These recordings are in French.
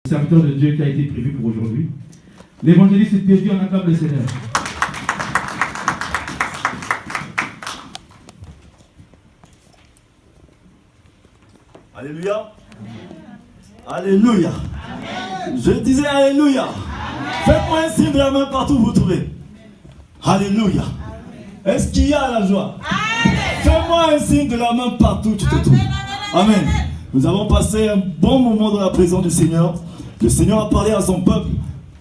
Serviteur de Dieu qui a été prévu pour aujourd'hui. L'évangéliste est dédié en acclame le Seigneur. Alléluia. Alléluia. Je disais Alléluia. Faites-moi un signe de la main partout où vous trouvez. Alléluia. Est-ce qu'il y a la joie? Fais-moi un signe de la main partout où tu te trouves. Amen. Nous avons passé un bon moment dans la présence du Seigneur. Le Seigneur a parlé à son peuple.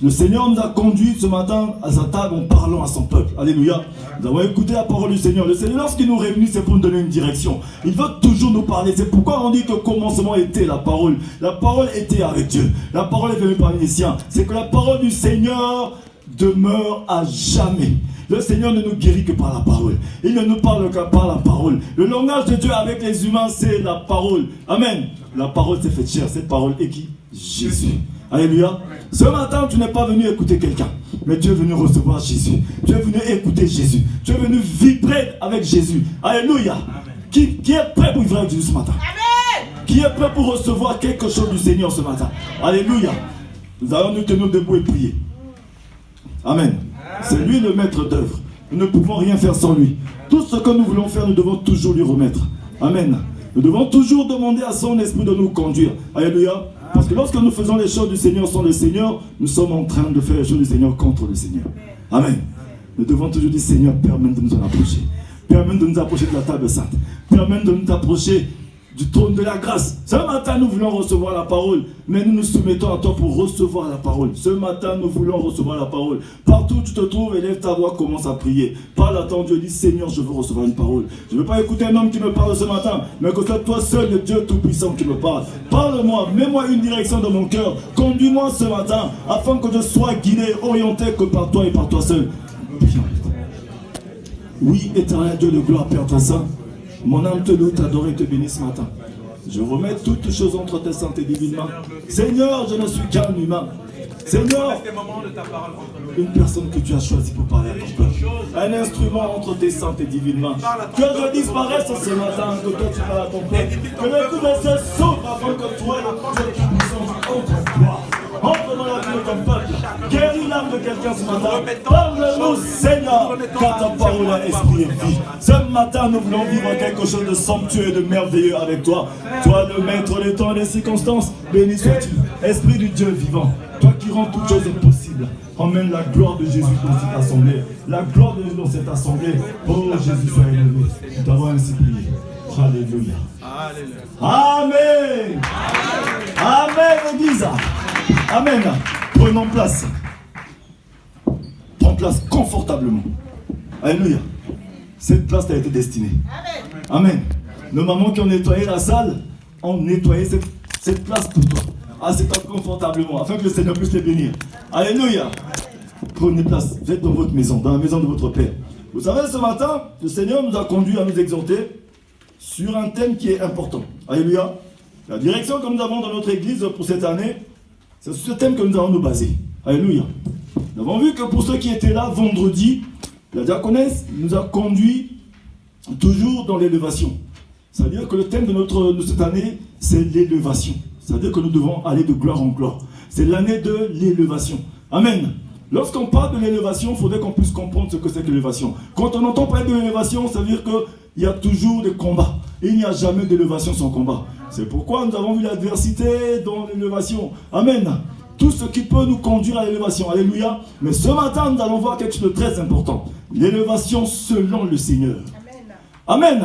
Le Seigneur nous a conduits ce matin à sa table en parlant à son peuple. Alléluia. Nous avons écouté la parole du Seigneur. Le Seigneur, lorsqu'il nous réunit, c'est pour nous donner une direction. Il veut toujours nous parler. C'est pourquoi on dit que le commencement était la parole. La parole était avec Dieu. La parole est venue parmi les siens. C'est que la parole du Seigneur demeure à jamais. Le Seigneur ne nous guérit que par la parole. Il ne nous parle que par la parole. Le langage de Dieu avec les humains, c'est la parole. Amen. La parole s'est faite chair. Cette parole est qui? Jésus. Alléluia. Ce matin, tu n'es pas venu écouter quelqu'un, mais tu es venu recevoir Jésus. Tu es venu écouter Jésus. Tu es venu vibrer avec Jésus. Alléluia. Qui est prêt pour vibrer avec Jésus ce matin? Amen. Qui est prêt pour recevoir quelque chose du Seigneur ce matin? Alléluia. Nous allons nous tenir debout et prier. Amen. C'est lui le maître d'œuvre. Nous ne pouvons rien faire sans lui. Tout ce que nous voulons faire, nous devons toujours lui remettre. Amen. Nous devons toujours demander à son esprit de nous conduire. Alléluia. Parce que lorsque nous faisons les choses du Seigneur sans le Seigneur, nous sommes en train de faire les choses du Seigneur contre le Seigneur. Amen. Nous devons toujours dire, Seigneur, permets de nous en approcher. Permets de nous approcher de la table sainte. Permets de nous approcher du trône de la grâce. Ce matin, nous voulons recevoir la parole, mais nous nous soumettons à toi pour recevoir la parole. Ce matin, nous voulons recevoir la parole. Partout où tu te trouves, élève ta voix, commence à prier. Parle à ton Dieu, dis, Seigneur, je veux recevoir une parole. Je ne veux pas écouter un homme qui me parle ce matin, mais que c'est toi seul, le Dieu Tout-Puissant, qui me parle. Parle-moi, mets-moi une direction dans mon cœur. Conduis-moi ce matin, afin que je sois guidé, orienté que par toi et par toi seul. Oui, éternel Dieu de gloire, Père très saint. Mon âme te loue, t'adore et te bénit ce matin. Je remets toutes choses entre tes saintes et divines mains. Seigneur, je ne suis qu'un humain. Seigneur, une personne que tu as choisie pour parler à ton peuple. Un instrument entre tes saintes et divines mains. Que je disparaisse ce matin, que toi tu parles à ton peuple. Que le coup de se sauve afin que toi, le Dieu qui puissance, entre toi. Entre dans la vie de ton peuple. Guéris l'âme de quelqu'un ce matin. Parle-nous, Seigneur, car ta parole est esprit et vie. Ce matin, nous voulons vivre quelque chose de somptueux et de merveilleux avec toi. Toi, le maître des temps et des circonstances, béni sois-tu. Esprit du Dieu vivant, toi qui rends toutes choses possibles. Emmène la gloire de Jésus dans cette assemblée. La gloire de Jésus dans cette assemblée. Oh, Jésus, sois élevé. Nous t'avons ainsi prié. Alléluia. Amen. Amen, Église. Amen. Prenons place. Prends place confortablement. Alléluia. Cette place t'a été destinée. Amen. Nos mamans qui ont nettoyé la salle ont nettoyé cette place pour toi. Assieds-toi confortablement afin que le Seigneur puisse les bénir. Alléluia. Prenez place. Vous êtes dans votre maison, dans la maison de votre Père. Vous savez, ce matin, le Seigneur nous a conduits à nous exhorter sur un thème qui est important. Alléluia. La direction que nous avons dans notre église pour cette année, c'est sur ce thème que nous allons nous baser. Alléluia. Nous avons vu que pour ceux qui étaient là vendredi, la diaconesse nous a conduits toujours dans l'élévation. C'est-à-dire que le thème de cette année, c'est l'élévation. C'est-à-dire que nous devons aller de gloire en gloire. C'est l'année de l'élévation. Amen. Lorsqu'on parle de l'élévation, il faudrait qu'on puisse comprendre ce que c'est que l'élévation. Quand on entend parler de l'élévation, ça veut dire qu'il y a toujours des combats. Il n'y a jamais d'élévation sans combat. C'est pourquoi nous avons vu l'adversité dans l'élévation. Amen. Tout ce qui peut nous conduire à l'élévation. Alléluia. Mais ce matin, nous allons voir quelque chose de très important. L'élévation selon le Seigneur. Amen.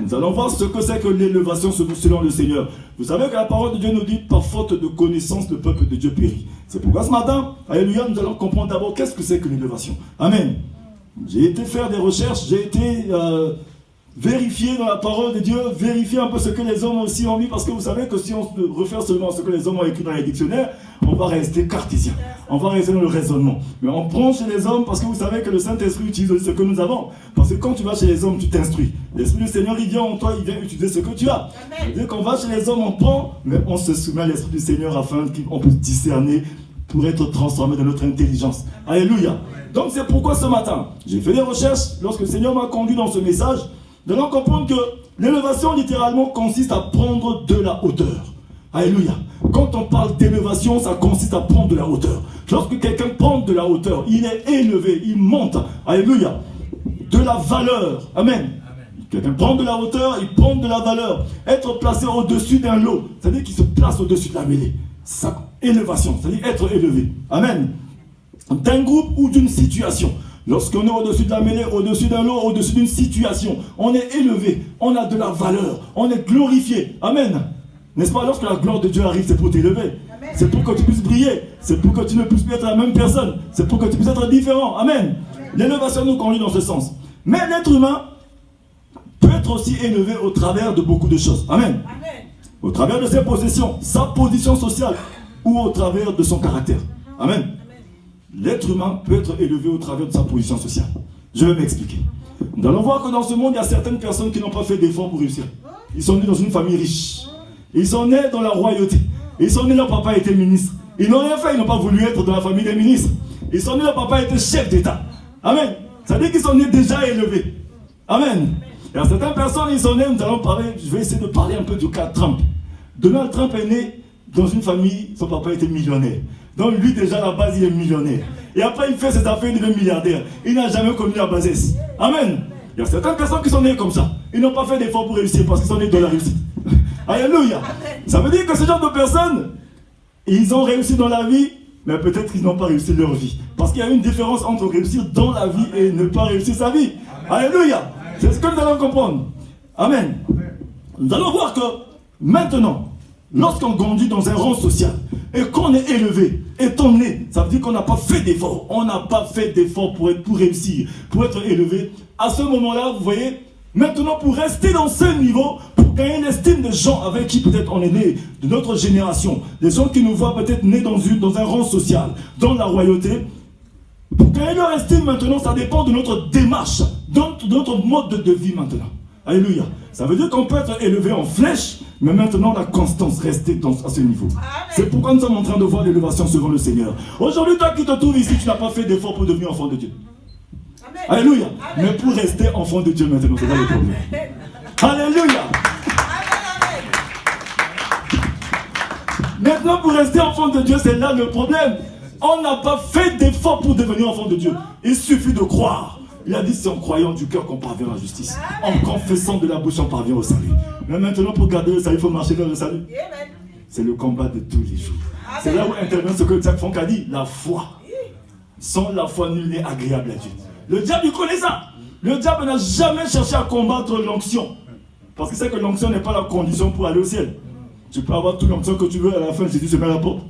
Nous allons voir ce que c'est que l'élévation selon le Seigneur. Vous savez que la parole de Dieu nous dit, par faute de connaissance, le peuple de Dieu périt. C'est pourquoi ce matin, alléluia, nous allons comprendre d'abord qu'est-ce que c'est que l'élévation. Amen. J'ai été faire des recherches, j'ai été vérifier dans la parole de Dieu, vérifier un peu ce que les hommes aussi ont mis, parce que vous savez que si on se réfère seulement à ce que les hommes ont écrit dans les dictionnaires, on va rester cartésien, on va rester dans le raisonnement. Mais on prend chez les hommes parce que vous savez que le Saint-Esprit utilise ce que nous avons. Parce que quand tu vas chez les hommes, tu t'instruis. L'Esprit du Seigneur, il vient en toi, il vient utiliser ce que tu as. C'est-à-dire qu'on va chez les hommes, on prend, mais on se soumet à l'Esprit du Seigneur afin qu'on puisse discerner pour être transformé dans notre intelligence. Alléluia. Donc c'est pourquoi ce matin, j'ai fait des recherches, lorsque le Seigneur m'a conduit dans ce message, nous allons comprendre que l'élévation littéralement consiste à prendre de la hauteur. Alléluia. Quand on parle d'élévation, ça consiste à prendre de la hauteur. Lorsque quelqu'un prend de la hauteur, il est élevé, il monte. Alléluia. De la valeur. Amen. Quelqu'un prend de la hauteur, il prend de la valeur. Être placé au-dessus d'un lot, c'est-à-dire qu'il se place au-dessus de la mêlée. C'est ça, élévation, c'est-à-dire être élevé. Amen. D'un groupe ou d'une situation. Lorsqu'on est au-dessus de la mêlée, au-dessus d'un lot, au-dessus d'une situation, on est élevé, on a de la valeur, on est glorifié. Amen. N'est-ce pas, lorsque la gloire de Dieu arrive, c'est pour t'élever. C'est pour que tu puisses briller. C'est pour que tu ne puisses plus être la même personne. C'est pour que tu puisses être différent. Amen. L'élévation nous conduit dans ce sens. Mais l'être humain peut être aussi élevé au travers de beaucoup de choses. Amen. Au travers de ses possessions, sa position sociale ou au travers de son caractère. Amen. L'être humain peut être élevé au travers de sa position sociale. Je vais m'expliquer. Nous allons voir que dans ce monde, il y a certaines personnes qui n'ont pas fait d'efforts pour réussir. Ils sont nés dans une famille riche. Ils sont nés dans la royauté. Ils sont nés, leur papa était ministre. Ils n'ont rien fait, ils n'ont pas voulu être dans la famille des ministres. Ils sont nés, leur papa était chef d'État. Amen. Ça veut dire qu'ils sont nés déjà élevés. Amen. Il y a certaines personnes, ils sont nés, nous allons parler, je vais essayer de parler un peu du cas de Trump. Donald Trump est né dans une famille, son papa était millionnaire. Donc lui déjà à la base il est millionnaire. Et après il fait ses affaires, il devient milliardaire. Il n'a jamais connu la bassesse. Amen. Il y a certaines personnes qui sont nées comme ça. Ils n'ont pas fait d'efforts pour réussir parce qu'ils sont nés dans la réussite. Alléluia. Ça veut dire que ce genre de personnes, ils ont réussi dans la vie, mais peut-être qu'ils n'ont pas réussi leur vie. Parce qu'il y a une différence entre réussir dans la vie et ne pas réussir sa vie. Alléluia. C'est ce que nous allons comprendre. Amen. Nous allons voir que maintenant, lorsqu'on grandit dans un rang social et qu'on est élevé, étant né, ça veut dire qu'on n'a pas fait d'effort. On n'a pas fait d'effort pour réussir, pour être élevé. À ce moment-là, vous voyez, maintenant pour rester dans ce niveau, pour gagner l'estime des gens avec qui peut-être on est né, de notre génération, des gens qui nous voient peut-être nés dans un rang social, dans la royauté, pour gagner leur estime maintenant, ça dépend de notre démarche, de notre mode de vie maintenant. Alléluia. Ça veut dire qu'on peut être élevé en flèche, mais maintenant la constance rester à ce niveau. C'est pourquoi nous sommes en train de voir l'élévation selon le Seigneur. Aujourd'hui, toi qui te trouves ici, tu n'as pas fait d'effort pour devenir enfant de Dieu. Amen. Alléluia. Amen. Mais pour rester enfant de Dieu maintenant, c'est là le problème. Alléluia. Amen. Maintenant, pour rester enfant de Dieu, c'est là le problème. On n'a pas fait d'effort pour devenir enfant de Dieu. Il suffit de croire. Il a dit, c'est en croyant du cœur qu'on parvient à la justice. En confessant de la bouche, on parvient au salut. Mais maintenant, pour garder le salut, il faut marcher vers le salut. C'est le combat de tous les jours. C'est là où intervient ce que Jacques Fonck a dit, la foi. Sans la foi, nul n'est agréable à Dieu. Le diable, il connaît ça. Le diable n'a jamais cherché à combattre l'onction. Parce qu'il sait que l'onction n'est pas la condition pour aller au ciel. Tu peux avoir toute l'onction que tu veux, à la fin, Jésus se met à la porte.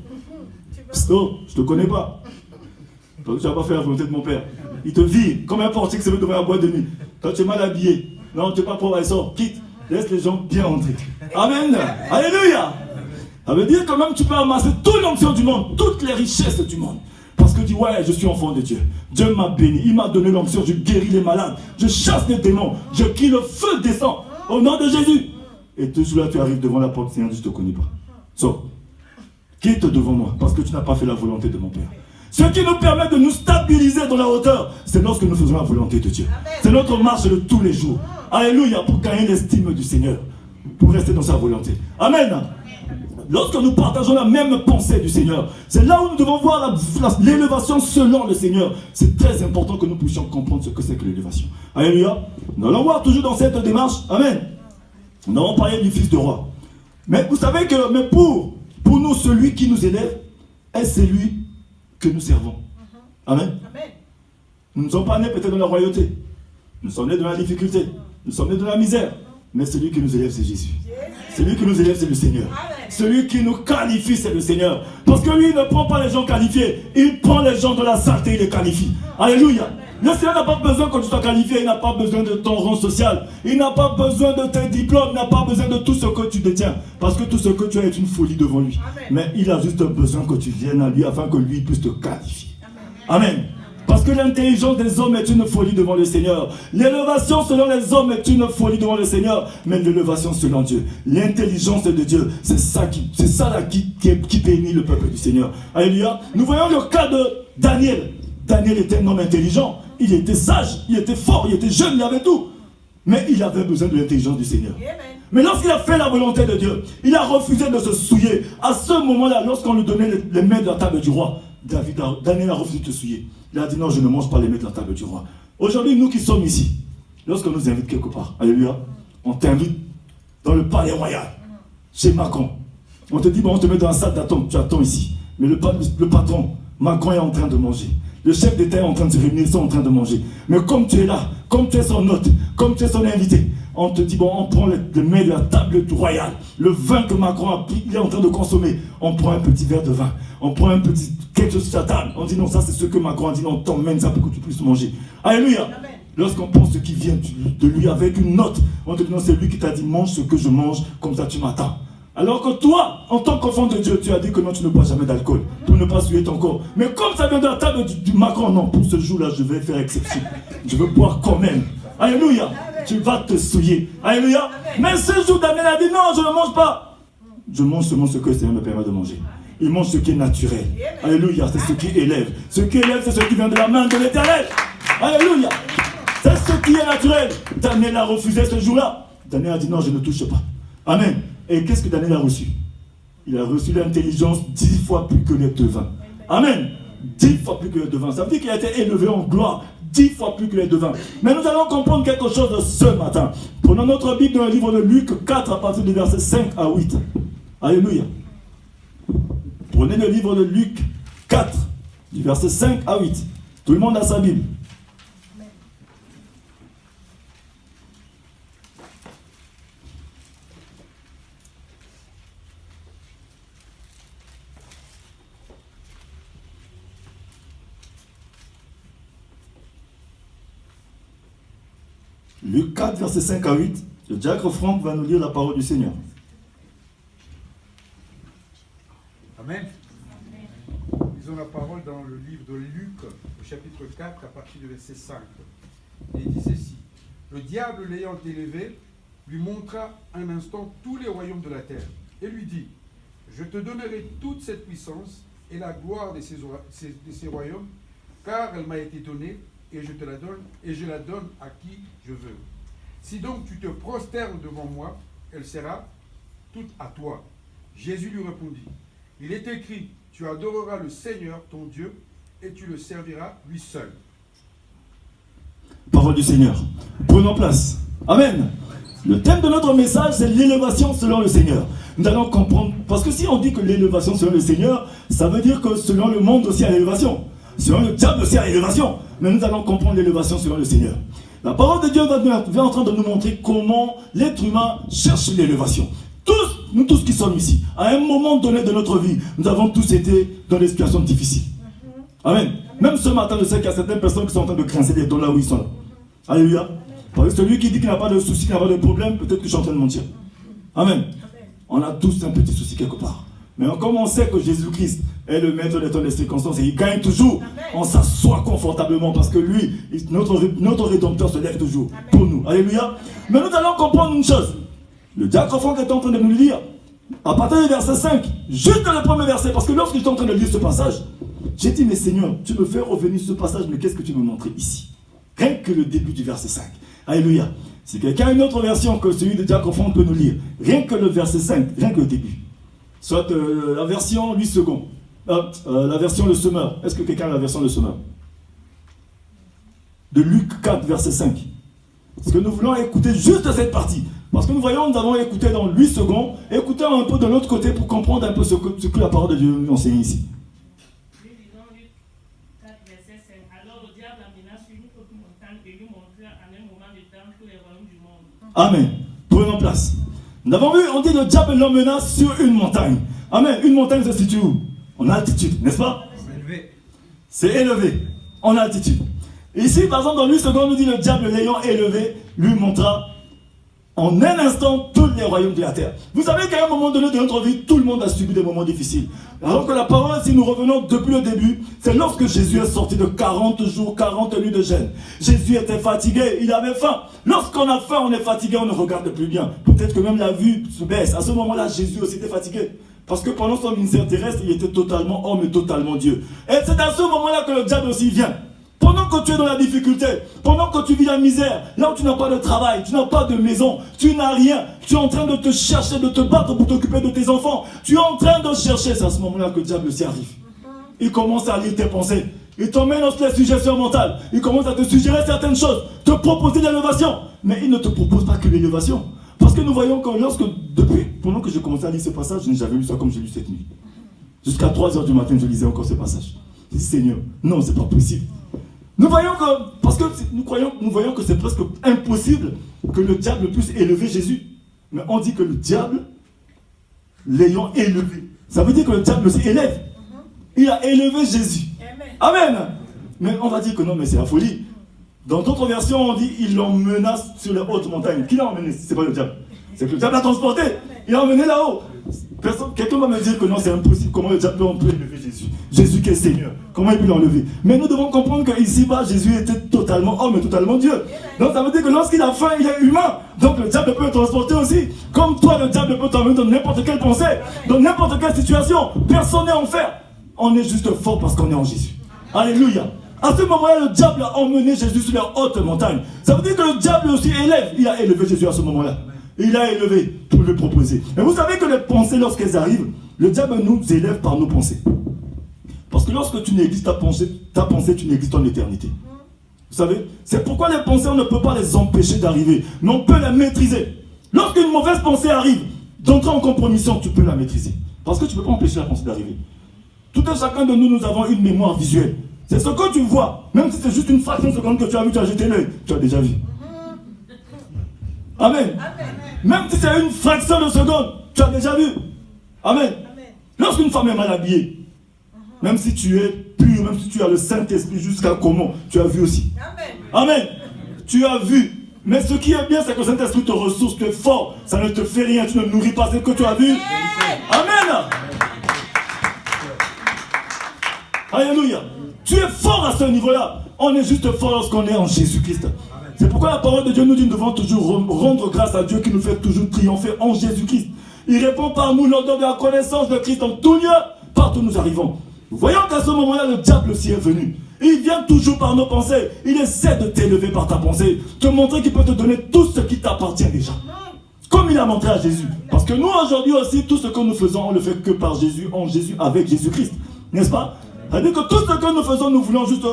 Oh, je te connais pas. Toi, tu n'as pas fait la volonté de mon père. Il te vire comme un portier qui se met devant la boîte de nuit. Toi, tu es mal habillé. Non, tu n'es pas pauvre, elle sort. Quitte. Laisse les gens bien entrer. Amen. Alléluia. Ça veut dire quand même tu peux amasser toute l'onction du monde, toutes les richesses du monde. Parce que tu dis, ouais, je suis enfant de Dieu. Dieu m'a béni. Il m'a donné l'onction. Je guéris les malades. Je chasse les démons. Je crie, le feu descend. Au nom de Jésus. Et toujours là, tu arrives devant la porte. Seigneur, je ne te connais pas. Sors. Quitte devant moi. Parce que tu n'as pas fait la volonté de mon Père. Ce qui nous permet de nous stabiliser dans la hauteur, c'est lorsque nous faisons la volonté de Dieu. C'est notre marche de tous les jours. Alléluia, pour gagner l'estime du Seigneur. Pour rester dans sa volonté. Amen. Lorsque nous partageons la même pensée du Seigneur, c'est là où nous devons voir l'élévation selon le Seigneur. C'est très important que nous puissions comprendre ce que c'est que l'élévation. Alléluia. Nous allons voir toujours dans cette démarche. Amen. Nous allons parler du Fils de roi. Mais vous savez que pour nous, celui qui nous élève est celui que nous servons. Amen. Amen. Nous ne sommes pas nés peut-être dans la royauté. Nous sommes nés dans la difficulté. Nous sommes nés dans la misère. Mais celui qui nous élève, c'est Jésus. Celui qui nous élève, c'est le Seigneur. Amen. Celui qui nous qualifie, c'est le Seigneur. Parce que lui, il ne prend pas les gens qualifiés. Il prend les gens de la saleté, il les qualifie. Alléluia. Amen. Le Seigneur n'a pas besoin que tu sois qualifié. Il n'a pas besoin de ton rang social. Il n'a pas besoin de tes diplômes. Il n'a pas besoin de tout ce que tu détiens. Parce que tout ce que tu as est une folie devant lui. Amen. Mais il a juste besoin que tu viennes à lui afin que lui puisse te qualifier. Amen. Amen. Parce que l'intelligence des hommes est une folie devant le Seigneur. L'élévation selon les hommes est une folie devant le Seigneur. Mais l'élévation selon Dieu, l'intelligence de Dieu, c'est ça là qui bénit le peuple du Seigneur. Alléluia. Nous voyons le cas de Daniel. Daniel était un homme intelligent. Il était sage, il était fort, il était jeune, il avait tout. Mais il avait besoin de l'intelligence du Seigneur. Amen. Mais lorsqu'il a fait la volonté de Dieu, il a refusé de se souiller. À ce moment-là, lorsqu'on lui donnait les mets de la table du roi, Daniel a refusé de se souiller. Il a dit non, je ne mange pas les mets de la table du roi. Aujourd'hui, nous qui sommes ici, lorsqu'on nous invite quelque part, alléluia, on t'invite dans le palais royal, chez Macron. On te dit, bon, on te met dans la salle d'attente, tu attends ici. Mais le patron, Macron est en train de manger. Le chef d'État est en train de se réunir, ils sont en train de manger. Mais comme tu es là, comme tu es son hôte, comme tu es son invité, on te dit, bon, on prend les mets de la table du royal. Le vin que Macron a pris, il est en train de consommer. On prend un petit verre de vin. On prend un petit quelque chose sur la table. On dit, non, ça c'est ce que Macron a dit, non, t'emmènes ça pour que tu puisses manger. Alléluia. Amen. Lorsqu'on pense ce qui vient de lui avec une note, on te dit, non, c'est lui qui t'a dit, mange ce que je mange, comme ça tu m'attends. Alors que toi, en tant qu'enfant de Dieu, tu as dit que non, tu ne bois jamais d'alcool, pour ne pas souiller ton corps. Mais comme ça vient de la table du Macron, non, pour ce jour-là, je vais faire exception. Je veux boire quand même. Alléluia. Amen. Tu vas te souiller. Alléluia. Amen. Mais ce jour, Daniel a dit, non, je ne mange pas. Je mange seulement ce que le Seigneur me permet de manger. Il mange ce qui est naturel. Alléluia. C'est ce qui élève. Ce qui élève, c'est ce qui vient de la main de l'Éternel. Alléluia. C'est ce qui est naturel. Daniel a refusé ce jour-là. Daniel a dit, non, je ne touche pas. Amen. Et qu'est-ce que Daniel a reçu? Il a reçu l'intelligence 10 fois plus que les devins. Amen. 10 fois plus que les devins. Ça veut dire qu'il a été élevé en gloire 10 fois plus que les devins. Mais nous allons comprendre quelque chose ce matin. Prenons notre Bible dans le livre de Luc 4 à partir du verset 5 à 8. Alléluia. Prenez le livre de Luc 4, du verset 5 à 8. Tout le monde a sa Bible. Luc 4, verset 5 à 8, le diacre Franck va nous lire la parole du Seigneur. Amen. Lisons la parole dans le livre de Luc, au chapitre 4, à partir du verset 5. Et il dit ceci. Le diable l'ayant élevé, lui montra un instant tous les royaumes de la terre, et lui dit, je te donnerai toute cette puissance et la gloire de ces royaumes, car elle m'a été donnée, et je te la donne, et je la donne à qui je veux. Si donc tu te prosternes devant moi, elle sera toute à toi. Jésus lui répondit, il est écrit, tu adoreras le Seigneur, ton Dieu, et tu le serviras lui seul. Parole du Seigneur. Prenons place. Amen. Le thème de notre message, c'est l'élévation selon le Seigneur. Nous allons comprendre, parce que si on dit que l'élévation selon le Seigneur, ça veut dire que selon le monde aussi à l'élévation. Selon le diable aussi à l'élévation. Mais nous allons comprendre l'élévation selon le Seigneur. La parole de Dieu va en train de nous montrer comment l'être humain cherche l'élévation. Nous tous qui sommes ici, à un moment donné de notre vie, nous avons tous été dans des situations difficiles. Amen. Même ce matin, je sais qu'il y a certaines personnes qui sont en train de grincer des dents là où ils sont là. Alléluia. Parce que celui qui dit qu'il n'a pas de soucis, qu'il n'a pas de problème, peut-être que je suis en train de mentir. Amen. On a tous un petit souci quelque part. Mais comme on sait que Jésus-Christ est le maître des temps des circonstances et il gagne toujours, on s'assoit confortablement parce que lui, notre Rédempteur se lève toujours pour nous. Alléluia. Mais nous allons comprendre une chose. Le diacre Franck est en train de nous le lire à partir du verset 5, juste dans le premier verset, parce que lorsque j'étais en train de lire ce passage, j'ai dit, mais Seigneur, tu me fais revenir ce passage, mais qu'est-ce que tu me montrais ici? Rien que le début du verset 5. Alléluia. Si quelqu'un a une autre version que celui de diacre Franck peut nous lire, rien que le verset 5, rien que le début. Soit la version 8 secondes. La version Le Semeur. Est-ce que quelqu'un a la version Le Semeur? De Luc 4, verset 5. Parce que nous voulons écouter juste cette partie. Parce que nous voyons, nous avons écouté dans 8 secondes. Écoutons un peu de l'autre côté pour comprendre un peu ce que la parole de Dieu nous enseigne ici. Luc 4, verset 5. Alors le diable amena sur une haute montagne et lui montra en un moment de temps tous les royaumes du monde. Amen. Prenons place. Nous avons vu, on dit le diable l'emmena sur une montagne. Amen. Une montagne se situe où? En altitude, n'est-ce pas? C'est élevé. En altitude. Ici, par exemple, dans 8 secondes, nous dit le diable l'ayant élevé, lui montra en un instant tous les royaumes de la terre. Vous savez qu'à un moment donné de notre vie, tout le monde a subi des moments difficiles. Alors que la parole, si nous revenons depuis le début, c'est lorsque Jésus est sorti de 40 jours, 40 nuits de jeûne. Jésus était fatigué, il avait faim. Lorsqu'on a faim, on est fatigué, on ne regarde plus bien. Peut-être que même la vue se baisse. À ce moment-là, Jésus aussi était fatigué. Parce que pendant son ministère terrestre, il était totalement homme et totalement Dieu. Et c'est à ce moment-là que le diable aussi vient. pendant que tu es dans la difficulté, pendant que tu vis la misère, là où tu n'as pas de travail, tu n'as pas de maison, tu n'as rien, tu es en train de te chercher, de te battre pour t'occuper de tes enfants, tu es en train de chercher, c'est à ce moment-là que le diable s'y arrive. Il commence à lire tes pensées, il t'emmène dans les suggestions mentales, il commence à te suggérer certaines choses, te proposer de l'innovation, mais il ne te propose pas que l'innovation. Parce que nous voyons que pendant que j'ai commencé à lire ce passage, je n'ai jamais lu ça comme j'ai lu cette nuit. Jusqu'à 3h du matin, je lisais encore ce passage. Je dis, Seigneur, non, c'est pas possible. Nous voyons que, parce que nous voyons que c'est presque impossible que le diable puisse élever Jésus. Mais on dit que le diable, l'ayant élevé, ça veut dire que le diable s'élève. Il a élevé Jésus. Amen. Mais on va dire que non, mais c'est la folie. Dans d'autres versions, on dit il l'emmena sur les hautes montagnes. Qui l'a emmené? C'est pas le diable. C'est que le diable l'a transporté. Il l'a emmené là-haut. Quelqu'un va me dire que non, c'est impossible. Comment le diable peut élever Jésus? Jésus qui est Seigneur. Comment il peut l'enlever? Mais nous devons comprendre qu'ici-bas, Jésus était totalement homme et totalement Dieu. Donc ça veut dire que lorsqu'il a faim, il est humain. Donc le diable peut le transporter aussi. Comme toi, le diable peut t'emmener dans n'importe quelle pensée, dans n'importe quelle situation. Personne n'est en enfer. On est juste fort parce qu'on est en Jésus. Alléluia. À ce moment-là, le diable a emmené Jésus sur la haute montagne. Ça veut dire que le diable aussi élève. Il a élevé Jésus à ce moment-là. Il a élevé pour le proposer. Et vous savez que les pensées, lorsqu'elles arrivent, le diable nous élève par nos pensées. Parce que lorsque tu négliges ta pensée, tu négliges ton éternité. Vous savez, c'est pourquoi les pensées, on ne peut pas les empêcher d'arriver, mais on peut les maîtriser. Lorsqu'une mauvaise pensée arrive, d'entrer en compromission, tu peux la maîtriser. Parce que tu ne peux pas empêcher la pensée d'arriver. Tout un chacun de nous, nous avons une mémoire visuelle. C'est ce que tu vois, même si c'est juste une fraction de seconde que tu as vu, tu as jeté l'œil, tu as déjà vu. Amen. Même si c'est une fraction de seconde, tu as déjà vu. Amen. Lorsqu'une femme est mal habillée, même si tu es pur, même si tu as le Saint-Esprit jusqu'à comment, tu as vu aussi. Amen. Tu as vu. Mais ce qui est bien, c'est que le Saint-Esprit te ressource, tu es fort. Ça ne te fait rien, tu ne nourris pas ce que tu as vu. Amen. Alléluia. Tu es fort à ce niveau-là. On est juste fort lorsqu'on est en Jésus-Christ. C'est pourquoi la parole de Dieu nous dit que nous devons toujours rendre grâce à Dieu qui nous fait toujours triompher en Jésus-Christ. Il répond par nous l'ordre de la connaissance de Christ en tout lieu, partout où nous arrivons. Voyons qu'à ce moment-là, le diable aussi est venu. Il vient toujours par nos pensées. Il essaie de t'élever par ta pensée, te montrer qu'il peut te donner tout ce qui t'appartient déjà. Comme il a montré à Jésus. Parce que nous, aujourd'hui aussi, tout ce que nous faisons, on le fait que par Jésus, en Jésus, avec Jésus-Christ. N'est-ce pas? C'est-à-dire que tout ce que nous faisons, nous voulons juste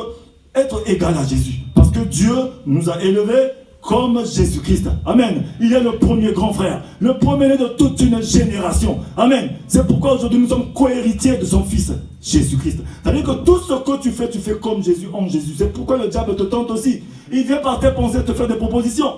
être égal à Jésus. Parce que Dieu nous a élevés comme Jésus-Christ. Amen. Il est le premier grand frère, le premier-né de toute une génération. Amen. C'est pourquoi aujourd'hui nous sommes co-héritiers de son fils, Jésus-Christ. C'est-à-dire que tout ce que tu fais comme Jésus en Jésus. C'est pourquoi le diable te tente aussi. Il vient par tes pensées te faire des propositions.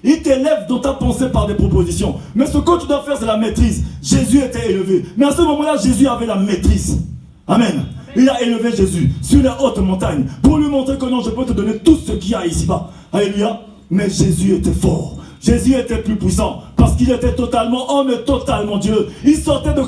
Il t'élève dans ta pensée par des propositions. Mais ce que tu dois faire, c'est la maîtrise. Jésus était élevé. Mais à ce moment-là, Jésus avait la maîtrise. Amen. Il a élevé Jésus sur la haute montagne pour lui montrer que non, je peux te donner tout ce qu'il y a ici-bas. Alléluia. Mais Jésus était fort. Jésus était plus puissant parce qu'il était totalement homme et totalement Dieu. Il sortait de